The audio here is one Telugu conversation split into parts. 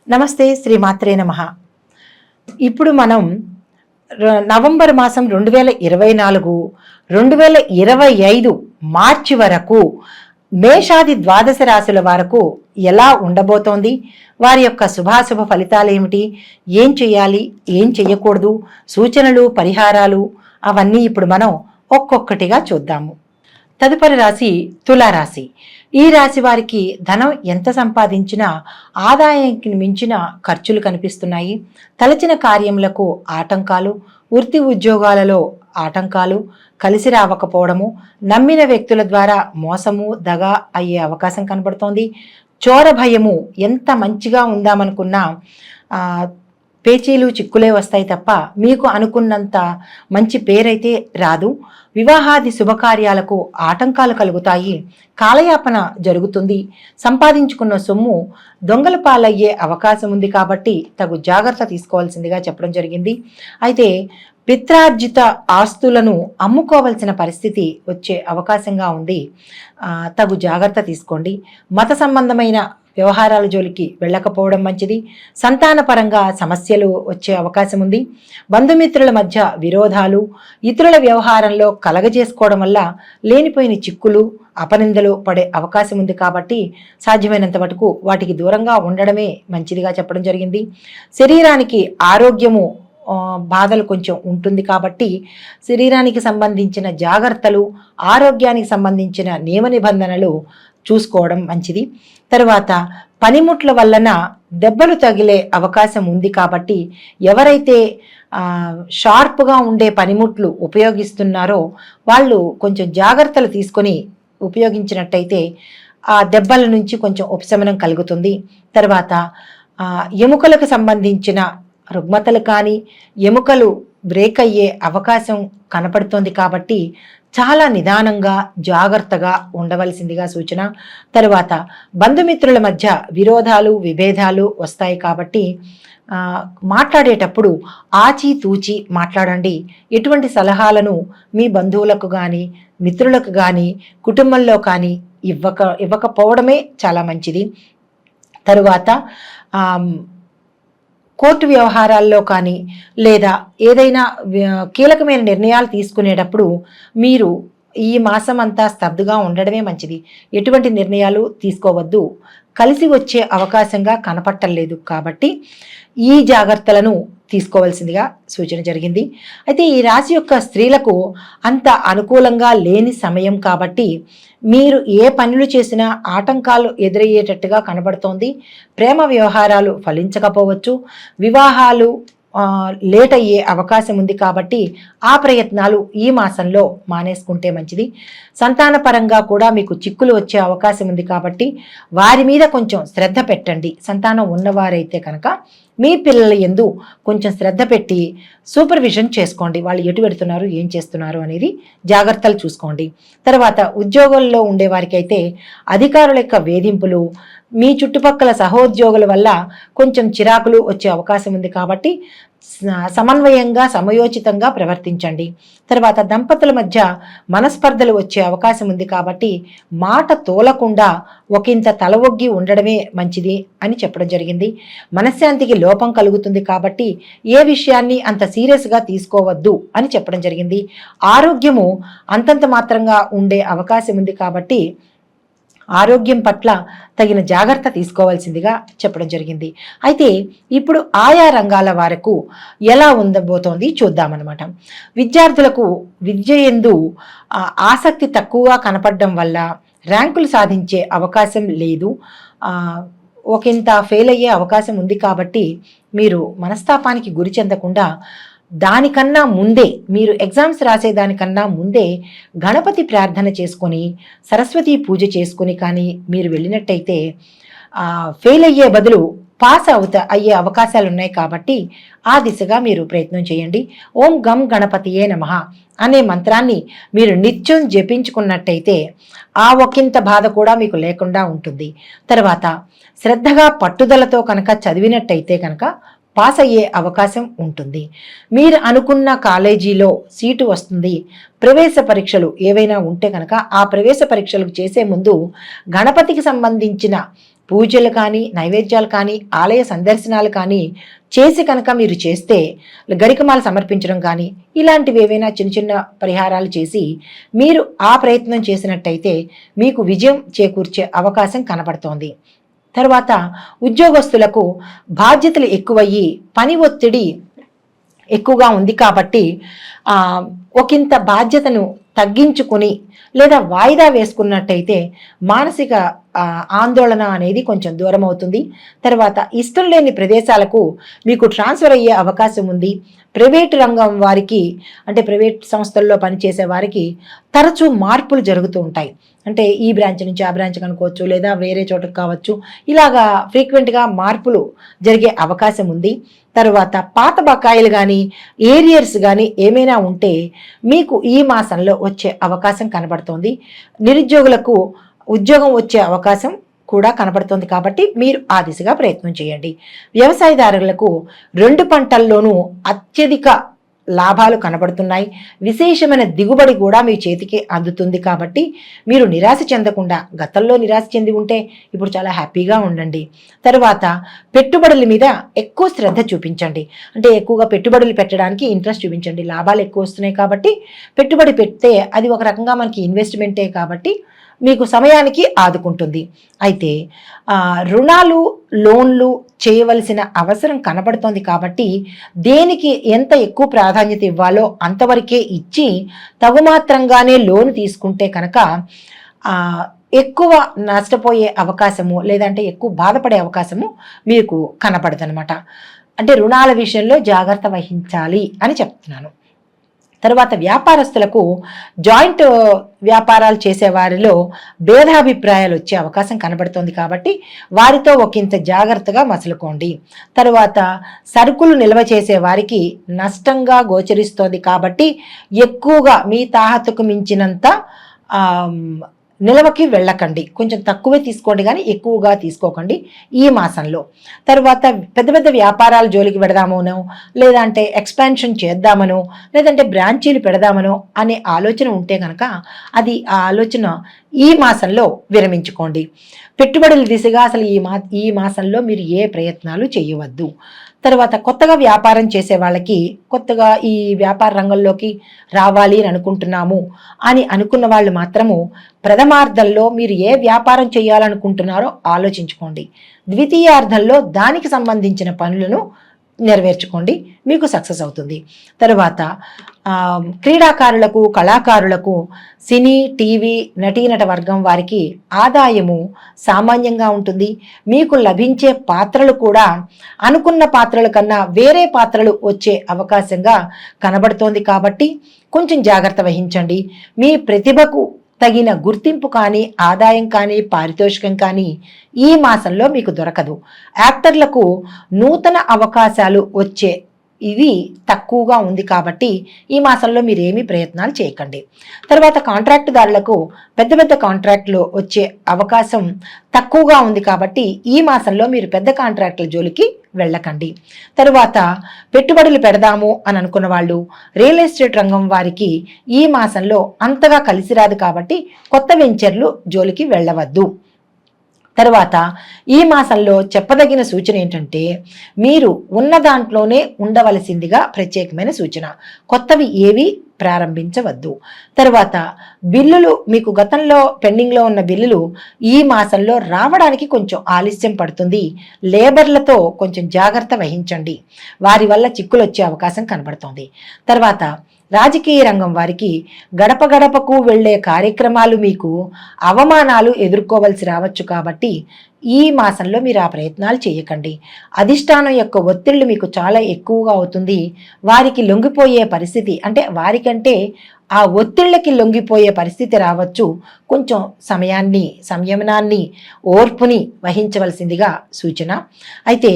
నమస్తే, శ్రీమాత్రే నమః. ఇప్పుడు మనం నవంబర్ మాసం 2024, 2025 మార్చి వరకు మేషాది ద్వాదశ రాశుల వరకు ఎలా ఉండబోతోంది, వారి యొక్క శుభాశుభ ఫలితాలు ఏమిటి, ఏం చేయాలి, ఏం చేయకూడదు, సూచనలు, పరిహారాలు అవన్నీ ఇప్పుడు మనం ఒక్కొక్కటిగా చూద్దాము. తదుపరి రాశి తులారాశి. ఈ రాశి వారికి ధనం ఎంత సంపాదించినా ఆదాయానికి మించిన ఖర్చులు కనిపిస్తున్నాయి. తలచిన కార్యములకు ఆటంకాలు, వృత్తి ఉద్యోగాలలో ఆటంకాలు, కలిసి రావకపోవడము, నమ్మిన వ్యక్తుల ద్వారా మోసము, దగ అయ్యే అవకాశం కనబడుతోంది. చోర భయము, ఎంత మంచిగా ఉందామనుకున్నా పేచీలు చిక్కులే వస్తాయి తప్ప మీకు అనుకున్నంత మంచి పేరైతే రాదు. వివాహాది శుభకార్యాలకు ఆటంకాలు కలుగుతాయి. కాలయాపన జరుగుతుంది. సంపాదించుకున్న సొమ్ము దొంగల పాలయ్యే అవకాశం ఉంది కాబట్టి తగు జాగ్రత్త తీసుకోవాల్సిందిగా చెప్పడం జరిగింది. అయితే పిత్రార్జిత ఆస్తులను అమ్ముకోవాల్సిన పరిస్థితి వచ్చే అవకాశంగా ఉంది. తగు జాగ్రత్త తీసుకోండి. మత సంబంధమైన వ్యవహారాల జోలికి వెళ్ళకపోవడం మంచిది. సంతానపరంగా సమస్యలు వచ్చే అవకాశం ఉంది. బంధుమిత్రుల మధ్య విరోధాలు, ఇతరుల వ్యవహారంలో కలగజేసుకోవడం వల్ల లేనిపోయిన చిక్కులు, అపనిందలు పడే అవకాశం ఉంది కాబట్టి సాధ్యమైనంత మటుకు వాటికి దూరంగా ఉండడమే మంచిదిగా చెప్పడం జరిగింది. శరీరానికి ఆరోగ్యము బాధలు కొంచెం ఉంటుంది కాబట్టి శరీరానికి సంబంధించిన జాగ్రత్తలు, ఆరోగ్యానికి సంబంధించిన నియమ నిబంధనలు చూసుకోవడం మంచిది. తరువాత పనిముట్ల వలన దెబ్బలు తగిలే అవకాశం ఉంది కాబట్టి ఎవరైతే షార్ప్గా ఉండే పనిముట్లు ఉపయోగిస్తున్నారో వాళ్ళు కొంచెం జాగ్రత్తలు తీసుకొని ఉపయోగించినట్టయితే ఆ దెబ్బల నుంచి కొంచెం ఉపశమనం కలుగుతుంది. తర్వాత ఎముకలకు సంబంధించిన రుగ్మతలు కానీ ఎముకలు బ్రేక్ అయ్యే అవకాశం కనపడుతోంది కాబట్టి చాలా నిదానంగా జాగ్రత్తగా ఉండవలసిందిగా సూచన. తరువాత బంధుమిత్రుల మధ్య విరోధాలు, విభేదాలు వస్తాయి కాబట్టి మాట్లాడేటప్పుడు ఆచితూచి మాట్లాడండి. ఎటువంటి సలహాలను మీ బంధువులకు కానీ, మిత్రులకు కానీ, కుటుంబంలో కానీ ఇవ్వకపోవడమే చాలా మంచిది. తరువాత కోర్టు వ్యవహారాల్లో కానీ లేదా ఏదైనా కీలకమైన నిర్ణయాలు తీసుకునేటప్పుడు మీరు ఈ మాసం అంతా స్తబ్దుగా ఉండడమే మంచిది. ఎటువంటి నిర్ణయాలు తీసుకోవద్దు. కలిసి వచ్చే అవకాశంగా కనపట్టలేదు కాబట్టి ఈ జాగ్రత్తలను తీసుకోవాల్సిందిగా సూచన జరిగింది. అయితే ఈ రాశి యొక్క స్త్రీలకు అంత అనుకూలంగా లేని సమయం కాబట్టి మీరు ఏ పనులు చేసినా ఆటంకాలు ఎదురయ్యేటట్టుగా కనబడుతోంది. ప్రేమ వ్యవహారాలు ఫలించకపోవచ్చు. వివాహాలు లేట్ అయ్యే అవకాశం ఉంది కాబట్టి ఆ ప్రయత్నాలు ఈ మాసంలో మానేసుకుంటే మంచిది. సంతానపరంగా కూడా మీకు చిక్కులు వచ్చే అవకాశం ఉంది కాబట్టి వారి మీద కొంచెం శ్రద్ధ పెట్టండి. సంతానం ఉన్నవారైతే కనుక మీ పిల్లల యందు కొంచెం శ్రద్ధ పెట్టి సూపర్విజన్ చేసుకోండి. వాళ్ళు ఎటు పెడుతున్నారు, ఏం చేస్తున్నారు అనేది జాగ్రత్తలు చూసుకోండి. తర్వాత ఉద్యోగాల్లో ఉండే వారికి అయితే అధికారుల యొక్క వేధింపులు, మీ చుట్టుపక్కల సహోద్యోగుల వల్ల కొంచెం చిరాకులు వచ్చే అవకాశం ఉంది కాబట్టి సమన్వయంగా, సమయోచితంగా ప్రవర్తించండి. తర్వాత దంపతుల మధ్య మనస్పర్ధలు వచ్చే అవకాశం ఉంది కాబట్టి మాట తోలకుండా ఒకంత తల ఒగ్గి ఉండడమే మంచిది అని చెప్పడం జరిగింది. మనశ్శాంతికి లోపం కలుగుతుంది కాబట్టి ఏ విషయాన్ని అంత సీరియస్గా తీసుకోవద్దు అని చెప్పడం జరిగింది. ఆరోగ్యము అంతంత మాత్రంగా ఉండే అవకాశం ఉంది కాబట్టి ఆరోగ్యం పట్ల తగిన జాగ్రత్త తీసుకోవాల్సిందిగా చెప్పడం జరిగింది. అయితే ఇప్పుడు ఆయా రంగాల వరకు ఎలా ఉండబోతోంది చూద్దామన్నమాట. విద్యార్థులకు విద్య యందు ఆసక్తి తక్కువగా కనపడడం వల్ల ర్యాంకులు సాధించే అవకాశం లేదు. ఒకంత ఫెయిల్ అయ్యే అవకాశం ఉంది కాబట్టి మీరు మనస్తాపానికి గురి చెందకుండా దానికన్నా ముందే, మీరు ఎగ్జామ్స్ రాసేదానికన్నా ముందే గణపతి ప్రార్థన చేసుకొని, సరస్వతి పూజ చేసుకొని కానీ మీరు వెళ్ళినట్టయితే ఫెయిల్ అయ్యే బదులు పాస్ అయ్యే అవకాశాలు ఉన్నాయి కాబట్టి ఆ దిశగా మీరు ప్రయత్నం చేయండి. ఓం గం గణపతియే నమః అనే మంత్రాన్ని మీరు నిత్యం జపించుకున్నట్టయితే ఆ ఒకంత బాధ కూడా మీకు లేకుండా ఉంటుంది. తర్వాత శ్రద్ధగా పట్టుదలతో కనుక చదివినట్టయితే కనుక పాస్ అయ్యే అవకాశం ఉంటుంది. మీరు అనుకున్న కాలేజీలో సీటు వస్తుంది. ప్రవేశ పరీక్షలు ఏవైనా ఉంటే కనుక ఆ ప్రవేశ పరీక్షలకు చేసే ముందు గణపతికి సంబంధించిన పూజలు కానీ, నైవేద్యాలు కానీ, ఆలయ సందర్శనాలు కానీ చేసి కనుక మీరు చేస్తే, గరికమాలు సమర్పించడం కానీ, ఇలాంటివి ఏవైనా చిన్న చిన్న పరిహారాలు చేసి మీరు ఆ ప్రయత్నం చేసినట్టయితే మీకు విజయం చేకూర్చే అవకాశం కనపడుతోంది. తర్వాత ఉద్యోగస్తులకు బాధ్యతలు ఎక్కువయ్యి పని ఒత్తిడి ఎక్కువగా ఉంది కాబట్టి ఒకంత బాధ్యతను తగ్గించుకుని లేదా వాయిదా వేసుకున్నట్టయితే మానసిక ఆందోళన అనేది కొంచెం దూరం అవుతుంది. తర్వాత ఇష్టం లేని ప్రదేశాలకు మీకు ట్రాన్స్ఫర్ అయ్యే అవకాశం ఉంది. ప్రైవేట్ రంగం వారికి, అంటే ప్రైవేట్ సంస్థల్లో పనిచేసే వారికి తరచూ మార్పులు జరుగుతూ ఉంటాయి. అంటే ఈ బ్రాంచ్ నుంచి ఆ బ్రాంచ్ అనుకోవచ్చు, లేదా వేరే చోటకు కావచ్చు. ఇలాగా ఫ్రీక్వెంట్గా మార్పులు జరిగే అవకాశం ఉంది. తర్వాత పాత బకాయిలు కానీ, ఏరియర్స్ కానీ ఏమైనా ఉంటే మీకు ఈ మాసంలో వచ్చే అవకాశం కనబడుతోంది. నిరుద్యోగులకు ఉద్యోగం వచ్చే అవకాశం కూడా కనబడుతోంది కాబట్టి మీరు ఆ దిశగా ప్రయత్నం చేయండి. వ్యవసాయదారులకు 2 పంటల్లోనూ అత్యధిక లాభాలు కనబడుతున్నాయి. విశేషమైన దిగుబడి కూడా మీ చేతికి అందుతుంది కాబట్టి మీరు నిరాశ చెందకుండా, గతంలో నిరాశ చెంది ఉంటే ఇప్పుడు చాలా హ్యాపీగా ఉండండి. తర్వాత పెట్టుబడుల మీద ఎక్కువ శ్రద్ధ చూపించండి. అంటే ఎక్కువగా పెట్టుబడులు పెట్టడానికి ఇంట్రెస్ట్ చూపించండి. లాభాలు ఎక్కువ వస్తున్నాయి కాబట్టి పెట్టుబడి పెడితే అది ఒక రకంగా మనకి ఇన్వెస్ట్మెంటే కాబట్టి మీకు సమయానికి ఆదుకుంటుంది. అయితే రుణాలు, లోన్లు చేయవలసిన అవసరం కనబడుతోంది కాబట్టి దేనికి ఎంత ఎక్కువ ప్రాధాన్యత ఇవ్వాలో అంతవరకే ఇచ్చి తగుమాత్రంగానే లోన్ తీసుకుంటే కనుక ఎక్కువ నష్టపోయే అవకాశము, లేదంటే ఎక్కువ బాధపడే అవకాశము మీకు కనపడదనమాట. అంటే రుణాల విషయంలో జాగ్రత్త వహించాలి అని చెప్తున్నాను. తర్వాత వ్యాపారస్తులకు జాయింట్ వ్యాపారాలు చేసే వారిలో భేదాభిప్రాయాలు వచ్చే అవకాశం కనబడుతోంది కాబట్టి వారితో ఒకంత జాగ్రత్తగా మసలుకోండి. తర్వాత సరుకులు నిల్వ చేసే వారికి నష్టంగా గోచరిస్తోంది కాబట్టి ఎక్కువగా మీ తాహతుకు మించినంత నిల్వకి వెళ్ళకండి. కొంచెం తక్కువే తీసుకోండి కానీ ఎక్కువగా తీసుకోకండి ఈ మాసంలో. తర్వాత పెద్ద పెద్ద వ్యాపారాల జోలికి పెడదామనో, లేదంటే ఎక్స్పాన్షన్ చేద్దామనో, లేదంటే బ్రాంచీలు పెడదామనో అనే ఆలోచన ఉంటే కనుక అది ఆ ఆలోచన ఈ మాసంలో విరమించుకోండి. పెట్టుబడుల దిశగా అసలు ఈ మాసంలో మీరు ఏ ప్రయత్నాలు చేయవద్దు. తర్వాత కొత్తగా వ్యాపారం చేసే వాళ్ళకి, కొత్తగా ఈ వ్యాపార రంగంలోకి రావాలి అని అనుకుంటున్నాము అని అనుకున్న వాళ్ళు మాత్రము ప్రథమార్థంలో మీరు ఏ వ్యాపారం చేయాలనుకుంటున్నారో ఆలోచించుకోండి. ద్వితీయార్థంలో దానికి సంబంధించిన పనులను నెరవేర్చుకోండి, మీకు సక్సెస్ అవుతుంది. తర్వాత క్రీడాకారులకు, కళాకారులకు, సినీ, టీవీ, నటీనట వర్గం వారికి ఆదాయము సామాన్యంగా ఉంటుంది. మీకు లభించే పాత్రలు కూడా అనుకున్న పాత్రల కన్నా వేరే పాత్రలు వచ్చే అవకాశంగా కనబడుతోంది కాబట్టి కొంచెం జాగ్రత్త వహించండి. మీ ప్రతిభకు తగిన గుర్తింపు కానీ, ఆదాయం కానీ, పారితోషికం కానీ ఈ మాసంలో మీకు దొరకదు. యాక్టర్లకు నూతన అవకాశాలు వచ్చే ఇది తక్కువగా ఉంది కాబట్టి ఈ మాసంలో మీరేమీ ప్రయత్నాలు చేయకండి. తర్వాత కాంట్రాక్టుదారులకు పెద్ద పెద్ద కాంట్రాక్టులు వచ్చే అవకాశం తక్కువగా ఉంది కాబట్టి ఈ మాసంలో మీరు పెద్ద కాంట్రాక్టుల జోలికి వెళ్ళకండి. తరువాత పెట్టుబడులు పెడదాము అని అనుకున్న వాళ్ళు, రియల్ ఎస్టేట్ రంగం వారికి ఈ మాసంలో అంతగా కలిసి రాదు కాబట్టి కొత్త వెంచర్లు జోలికి వెళ్ళవద్దు. తర్వాత ఈ మాసంలో చెప్పదగిన సూచన ఏంటంటే మీరు ఉన్న దాంట్లోనే ఉండవలసిందిగా ప్రత్యేకమైన సూచన. కొత్తవి ఏవి ప్రారంభించవద్దు. తర్వాత బిల్లులు, మీకు గతంలో పెండింగ్లో ఉన్న బిల్లులు ఈ మాసంలో రావడానికి కొంచెం ఆలస్యం పడుతుంది. లేబర్లతో కొంచెం జాగ్రత్త వహించండి, వారి వల్ల చిక్కులు వచ్చే అవకాశం కనబడుతోంది. తర్వాత రాజకీయ రంగం వారికి గడప గడపకు వెళ్లే కార్యక్రమాలు మీకు అవమానాలు ఎదుర్కోవలసి రావచ్చు కాబట్టి ఈ మాసంలో మీరు ఆ ప్రయత్నాలు చేయకండి. అధిష్టానం యొక్క ఒత్తిళ్లు మీకు చాలా ఎక్కువగా అవుతుంది. వారికి లొంగిపోయే పరిస్థితి, అంటే వారికంటే ఆ ఒత్తిళ్లకి లొంగిపోయే పరిస్థితి రావచ్చు. కొంచెం సమయాన్ని, సంయమనాన్ని, ఓర్పుని వహించవలసిందిగా సూచన. అయితే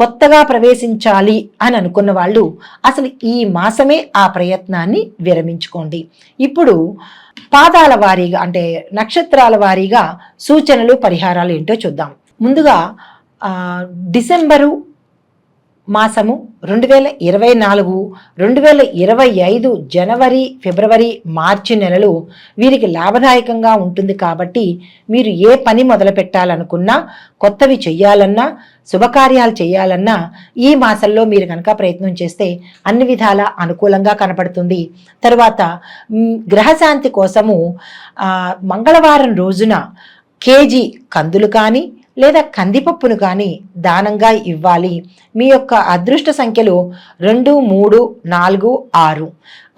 కొత్తగా ప్రవేశించాలి అని అనుకున్న వాళ్ళు అసలు ఈ మాసమే ఆ ప్రయత్నాన్ని విరమించుకోండి. ఇప్పుడు పాదాల వారీగా, అంటే నక్షత్రాల వారీగా సూచనలు, పరిహారాలు ఏంటో చూద్దాం. ముందుగా డిసెంబరు మాసము 2024, 2025 జనవరి, ఫిబ్రవరి, మార్చి నెలలు వీరికి లాభదాయకంగా ఉంటుంది. కాబట్టి మీరు ఏ పని మొదలు పెట్టాలనుకున్నా, కొత్తవి చెయ్యాలన్నా, శుభకార్యాలు చేయాలన్నా ఈ మాసంలో మీరు కనుక ప్రయత్నం చేస్తే అన్ని విధాల అనుకూలంగా కనపడుతుంది. తరువాత గ్రహశాంతి కోసము మంగళవారం రోజున కేజీ కందులు కానీ లేదా కందిపప్పును కానీ దానంగా ఇవ్వాలి. మీ యొక్క అదృష్ట సంఖ్యలు 2, 3, 4, 6.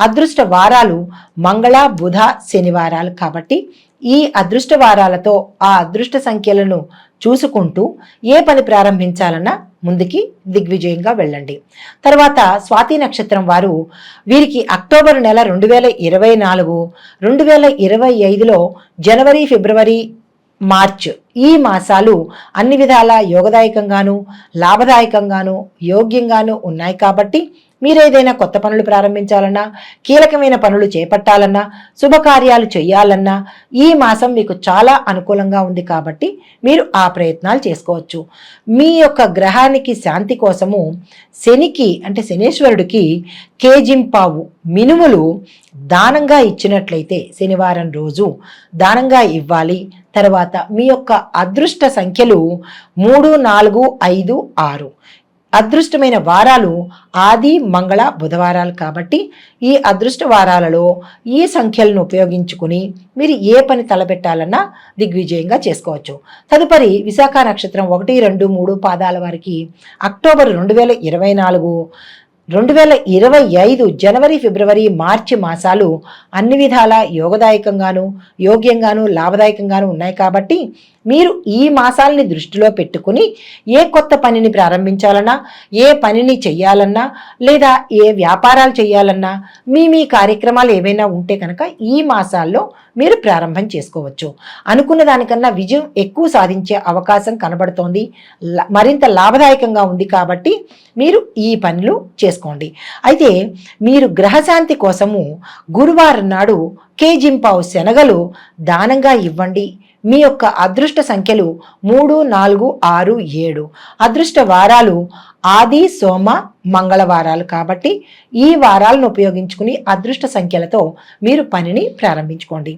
అదృష్ట వారాలు మంగళ, బుధ, శనివారాలు. కాబట్టి ఈ అదృష్ట వారాలతో ఆ అదృష్ట సంఖ్యలను చూసుకుంటూ ఏ పని ప్రారంభించాలన్నా ముందుకి దిగ్విజయంగా వెళ్ళండి. తర్వాత స్వాతి నక్షత్రం వారు, వీరికి అక్టోబర్ నెల 2024, 2025లో జనవరి, ఫిబ్రవరి, మార్చ్ ఈ మాసాలు అన్ని విధాల యోగదాయకంగాను, లాభదాయకంగాను, యోగ్యంగాను ఉన్నాయి. కాబట్టి మీరు ఏదైనా కొత్త పనులు ప్రారంభించాలన్నా, కీలకమైన పనులు చేపట్టాలన్నా, శుభకార్యాలు చేయాలన్నా ఈ మాసం మీకు చాలా అనుకూలంగా ఉంది. కాబట్టి మీరు ఆ ప్రయత్నాలు చేసుకోవచ్చు. మీ యొక్క గ్రహానికి శాంతి కోసము శనికి అంటే శనేశ్వరుడికి కేజింపావు మినుములు దానంగా ఇచ్చినట్లయితే శనివారం రోజు దానంగా ఇవ్వాలి. తర్వాత మీ యొక్క అదృష్ట సంఖ్యలు 3, 4, 5, 6. అదృష్టమైన వారాలు ఆది, మంగళ, బుధవారాలు. కాబట్టి ఈ అదృష్ట వారాలలో ఈ సంఖ్యలను ఉపయోగించుకుని మీరు ఏ పని తలపెట్టాలన్నా దిగ్విజయంగా చేసుకోవచ్చు. తదుపరి విశాఖ నక్షత్రం 1, 2, 3 పాదాల వారికి అక్టోబర్ 2024, 2025 జనవరి, ఫిబ్రవరి, మార్చి మాసాలు అన్ని విధాల యోగదాయకంగాను, యోగ్యంగాను, లాభదాయకంగాను ఉన్నాయి. కాబట్టి మీరు ఈ మాసాలని దృష్టిలో పెట్టుకుని ఏ కొత్త పనిని ప్రారంభించాలన్నా, ఏ పనిని చెయ్యాలన్నా, లేదా ఏ వ్యాపారాలు చేయాలన్నా, మీ కార్యక్రమాలు ఏవైనా ఉంటే కనుక ఈ మాసాల్లో మీరు ప్రారంభం చేసుకోవచ్చు. అనుకున్న దానికన్నా విజయం ఎక్కువ సాధించే అవకాశం కనబడుతోంది. మరింత లాభదాయకంగా ఉంది. కాబట్టి మీరు ఈ పనులు చేసుకోండి. అయితే మీరు గ్రహశాంతి కోసము గురువారం నాడు కేజింపావు శనగలు దానంగా ఇవ్వండి. మీ యొక్క అదృష్ట సంఖ్యలు 3, 4, 6, 7. అదృష్ట వారాలు ఆది, సోమ, మంగళవారాలు. కాబట్టి ఈ వారాలను ఉపయోగించుకుని అదృష్ట సంఖ్యలతో మీరు పనిని ప్రారంభించుకోండి.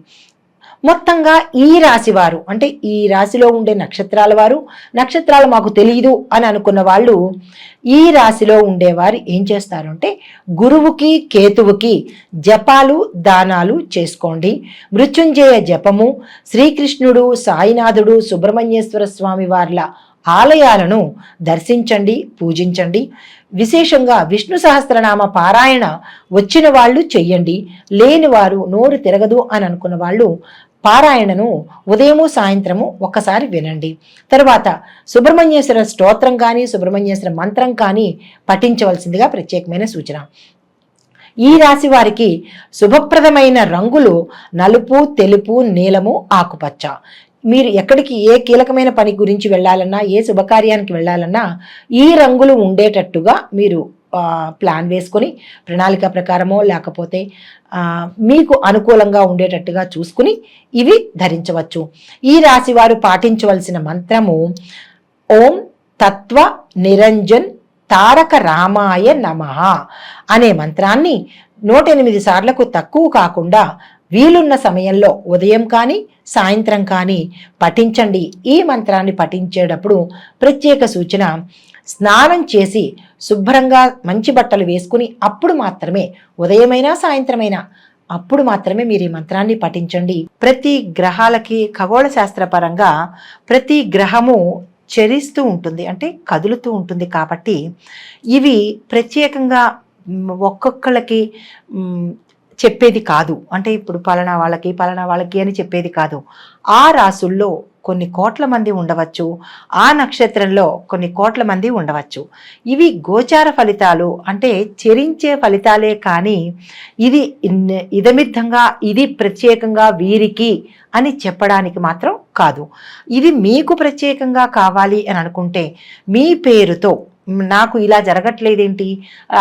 మొత్తంగా ఈ రాశి వారు అంటే ఈ రాశిలో ఉండే నక్షత్రాల వారు, నక్షత్రాలు మాకు తెలియదు అని అనుకున్న వాళ్ళు ఈ రాశిలో ఉండేవారు ఏం చేస్తారు అంటే గురువుకి, కేతువుకి జపాలు, దానాలు చేసుకోండి. మృత్యుంజయ జపము, శ్రీకృష్ణుడు, సాయినాథుడు, సుబ్రహ్మణ్యేశ్వర స్వామి వార్ల ఆలయాలను దర్శించండి, పూజించండి. విశేషంగా విష్ణు సహస్రనామ పారాయణ వచ్చిన వాళ్ళు చెయ్యండి. లేని వారు నోరు తిరగదు అని అనుకున్న వాళ్ళు పారాయణను ఉదయము, సాయంత్రము ఒక్కసారి వినండి. తర్వాత సుబ్రహ్మణ్యేశ్వర స్తోత్రం కానీ, సుబ్రహ్మణ్యేశ్వర మంత్రం కానీ పఠించవలసిందిగా ప్రత్యేకమైన సూచన. ఈ రాశి వారికి శుభప్రదమైన రంగులు నలుపు, తెలుపు, నీలము, ఆకుపచ్చ. మీరు ఎక్కడికి ఏ కీలకమైన పని గురించి వెళ్ళాలన్నా, ఏ శుభకార్యానికి వెళ్ళాలన్నా ఈ రంగులు ఉండేటట్టుగా మీరు ప్లాన్ వేసుకొని ప్రణాళిక ప్రకారమో లేకపోతే మీకు అనుకూలంగా ఉండేటట్టుగా చూసుకుని ఇవి ధరించవచ్చు. ఈ రాశి వారు పాటించవలసిన మంత్రము ఓం తత్వ నిరంజన్ తారక రామాయ నమః అనే మంత్రాన్ని 108 సార్లకు తక్కువ కాకుండా వీలున్న సమయంలో ఉదయం కానీ, సాయంత్రం కానీ పఠించండి. ఈ మంత్రాన్ని పఠించేటప్పుడు ప్రత్యేక సూచన, స్నానం చేసి శుభ్రంగా మంచి బట్టలు వేసుకుని అప్పుడు మాత్రమే, ఉదయమైనా సాయంత్రమైనా అప్పుడు మాత్రమే మీరు ఈ మంత్రాన్ని పఠించండి. ప్రతి గ్రహాలకి ఖగోళ శాస్త్రపరంగా ప్రతి గ్రహము చరిస్తూ ఉంటుంది, అంటే కదులుతూ ఉంటుంది. కాబట్టి ఇవి ప్రత్యేకంగా ఒక్కొక్కళ్ళకి చెప్పేది కాదు. అంటే ఇప్పుడు పలానా వాళ్ళకి అని చెప్పేది కాదు. ఆ రాసుల్లో కొన్ని కోట్ల మంది ఉండవచ్చు, ఆ నక్షత్రంలో కొన్ని కోట్ల మంది ఉండవచ్చు. ఇవి గోచార ఫలితాలు, అంటే చెరించే ఫలితాలే కానీ ఇది ఇదమిద్ధంగా ఇది ప్రత్యేకంగా వీరికి అని చెప్పడానికి మాత్రం కాదు. ఇది మీకు ప్రత్యేకంగా కావాలి అని అనుకుంటే మీ పేరుతో నాకు ఇలా జరగట్లేదేంటి,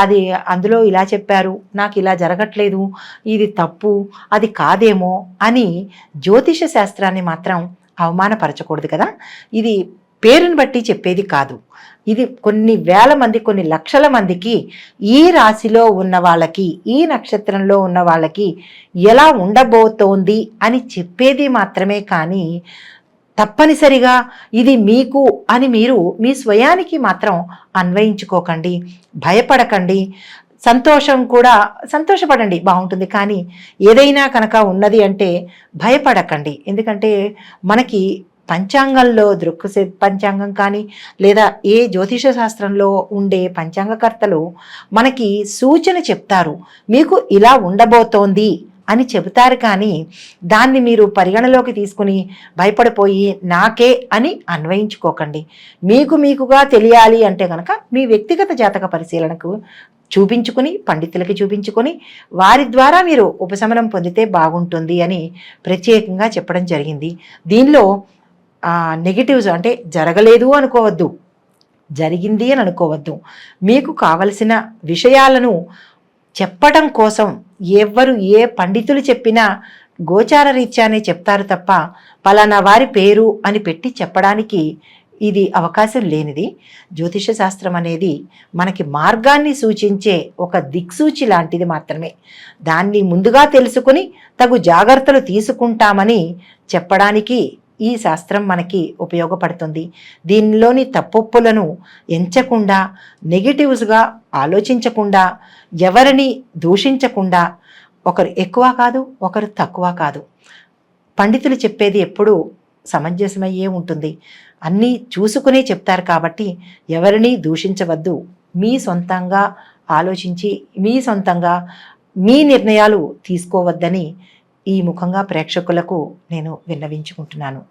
అది అందులో ఇలా చెప్పారు, నాకు ఇలా జరగట్లేదు, ఇది తప్పు, అది కాదేమో అని జ్యోతిష శాస్త్రాన్ని మాత్రం అవమానపరచకూడదు కదా. ఇది పేరుని బట్టి చెప్పేది కాదు. ఇది కొన్ని వేల మంది, కొన్ని లక్షల మందికి ఈ రాశిలో ఉన్న వాళ్ళకి, ఈ నక్షత్రంలో ఉన్న వాళ్ళకి ఎలా ఉండబోతోంది అని చెప్పేది మాత్రమే. కానీ తప్పనిసరిగా ఇది మీకు అని మీరు మీ స్వయానికి మాత్రం అన్వయించుకోకండి, భయపడకండి. సంతోషం కూడా సంతోషపడండి, బాగుంటుంది. కానీ ఏదైనా కనుక ఉన్నది అంటే భయపడకండి. ఎందుకంటే మనకి పంచాంగంలో దృక్సే పంచాంగం కానీ లేదా ఏ జ్యోతిష శాస్త్రంలో ఉండే పంచాంగకర్తలు మనకి సూచన చెప్తారు, మీకు ఇలా ఉండబోతోంది అని చెబుతారు. కానీ దాన్ని మీరు పరిగణలోకి తీసుకుని భయపడిపోయి నాకే అని అన్వయించుకోకండి. మీకుగా తెలియాలి అంటే కనుక మీ వ్యక్తిగత జాతక పరిశీలనకు చూపించుకుని, పండితులకి చూపించుకొని వారి ద్వారా మీరు ఉపశమనం పొందితే బాగుంటుంది అని ప్రత్యేకంగా చెప్పడం జరిగింది. దీనిలో నెగిటివ్స్ అంటే జరగలేదు అనుకోవద్దు, జరిగింది అని అనుకోవద్దు. మీకు కావలసిన విషయాలను చెప్పడం కోసం ఎవరు ఏ పండితులు చెప్పినా గోచార రీత్యానే చెప్తారు తప్ప పలానా వారి పేరు అని పెట్టి చెప్పడానికి ఇది అవకాశం లేనిది. జ్యోతిష శాస్త్రం అనేది మనకి మార్గాన్ని సూచించే ఒక దిక్సూచి లాంటిది మాత్రమే. దాన్ని ముందుగా తెలుసుకుని తగు జాగ్రత్తలు తీసుకుంటామని చెప్పడానికి ఈ శాస్త్రం మనకి ఉపయోగపడుతుంది. దీనిలోని తప్పొప్పులను ఎంచకుండా, నెగిటివ్స్గా ఆలోచించకుండా, ఎవరిని దూషించకుండా, ఒకరు ఎక్కువ కాదు, ఒకరు తక్కువ కాదు. పండితులు చెప్పేది ఎప్పుడూ సమంజసమయ్యే ఉంటుంది. అన్నీ చూసుకునే చెప్తారు కాబట్టి ఎవరిని దూషించవద్దు. మీ సొంతంగా ఆలోచించి మీ సొంతంగా మీ నిర్ణయాలు తీసుకోవద్దని ఈ ముఖంగా ప్రేక్షకులకు నేను విన్నవించుకుంటున్నాను.